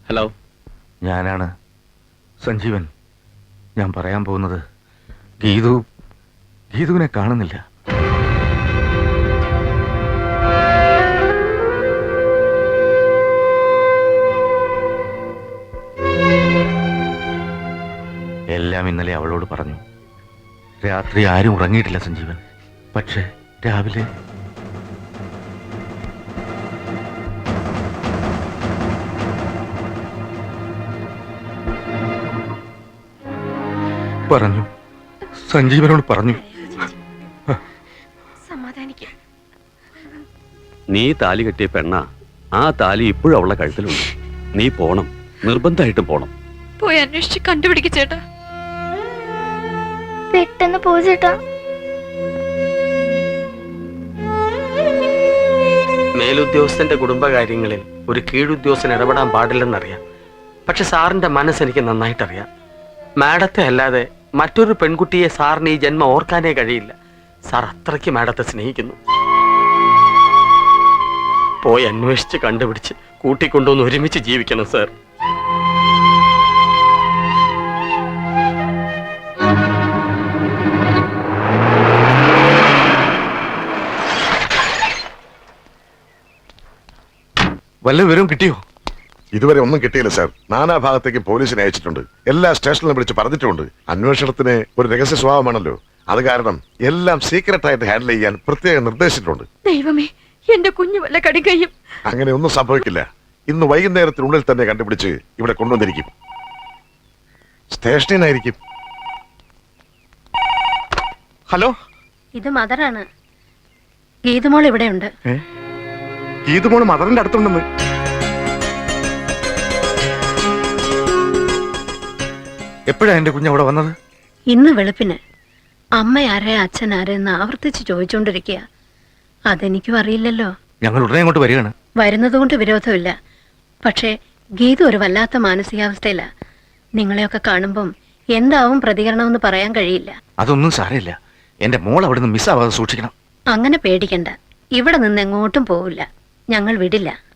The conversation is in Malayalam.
ഹലോ, ഞാനാണ് സഞ്ജീവൻ. ഞാൻ പറയാൻ പോകുന്നത് ഗീതുവിനെ കാണുന്നില്ല. എല്ലാം ഇന്നലെ അവളോട് പറഞ്ഞു. രാത്രി ആരും ഉറങ്ങിയിട്ടില്ല സഞ്ജീവൻ. പക്ഷേ രാവിലെ പറഞ്ഞു, സഞ്ജീവനോട് പറഞ്ഞു. നീ താലി കെട്ടിയ പെണ്ണ, ആ താലി ഇപ്പോഴും അവളുടെ കഴുത്തിലുണ്ട്. നീ പോണം, നിർബന്ധമായിട്ടും പോണം. പോയി അന്വേഷിച്ച് കണ്ടുപിടിക്ക ചേട്ടാ. പെട്ടെന്ന് പോ ചേട്ടാ. മേലുദ്യോഗസ്ഥന്റെ കുടുംബകാര്യങ്ങളിൽ ഒരു കീഴുദ്യോഗസ്ഥൻ ഇടപെടാൻ പാടില്ലെന്നറിയാം. പക്ഷെ സാറിന്റെ മനസ്സ് എനിക്ക് നന്നായിട്ടറിയാം. മാഡത്തെ അല്ലാതെ മറ്റൊരു പെൺകുട്ടിയെ സാറിന് ഈ ജന്മം ഓർക്കാനേ കഴിയില്ല. സാർ അത്രയ്ക്ക് മാഡത്തെ സ്നേഹിക്കുന്നു. പോയി അന്വേഷിച്ച് കണ്ടുപിടിച്ച് കൂട്ടിക്കൊണ്ടുവന്ന് ഒരുമിച്ച് ജീവിക്കണം സാർ. വല്ല വിവരവും കിട്ടിയോ? ഇതുവരെ ഒന്നും കിട്ടിയില്ല സാർ. നാനാഭാഗത്തേക്ക് പോലീസിനെ അയച്ചിട്ടുണ്ട്. എല്ലാ സ്റ്റേഷനിലും വിളിച്ച് പറഞ്ഞിട്ടുണ്ട്. അന്വേഷണത്തിന് ഒരു രഹസ്യ സ്വഭാവമാണല്ലോ. അത് കാരണം എല്ലാം സീക്രട്ട് ആയിട്ട് ഹാൻഡിൽ ചെയ്യാൻ പ്രത്യേകം നിർദ്ദേശിച്ചിട്ടുണ്ട്. ദൈവമേ, എന്റെ കുഞ്ഞു വല്ല കടികയും. അങ്ങനെ ഒന്നും സംഭവിക്കില്ല. ഇന്ന് വൈകുന്നേരത്തിനുള്ളിൽ തന്നെ കണ്ടുപിടിച്ച് ഇവിടെ കൊണ്ടുവന്നിരിക്കും. സ്റ്റേഷനിലായിരിക്കും. ഹലോ, ഇത് മദറാണ്. ഗീതുമോൾ ഇവിടെയുണ്ട്. ഗീതുമോള് മദറിന്റെ അടുത്തുണ്ടെന്ന്. എപ്പോഴാ എന്റെ കുഞ്ഞ് അവിടെ വന്നത്? ഇന്ന് വെളുപ്പിന്. അമ്മ ആരെ അച്ഛൻ ആരെന്ന് ആവർത്തിച്ച് ചോദിച്ചുകൊണ്ടിരിക്കുക. അതെനിക്കും അറിയില്ലല്ലോ. ഞങ്ങൾ ഉടനെ അങ്ങോട്ട് വരികയാണ്. വരുന്നത് കൊണ്ട് വിരോധമില്ല. പക്ഷേ ഗീതു ഒരു വല്ലാത്ത മാനസികാവസ്ഥയില്ല. നിങ്ങളെയൊക്കെ കാണുമ്പം എന്താവും പ്രതികരണമെന്ന് പറയാൻ കഴിയില്ല. അതൊന്നും സാരമില്ല. എന്റെ മോൾ അവിടെ നിന്ന് മിസ്സാവാതെ സൂക്ഷിക്കണം. അങ്ങനെ പേടിക്കണ്ട. ഇവിടെ നിന്ന് എങ്ങോട്ടും പോവില്ല. ഞങ്ങൾ വിടില്ല.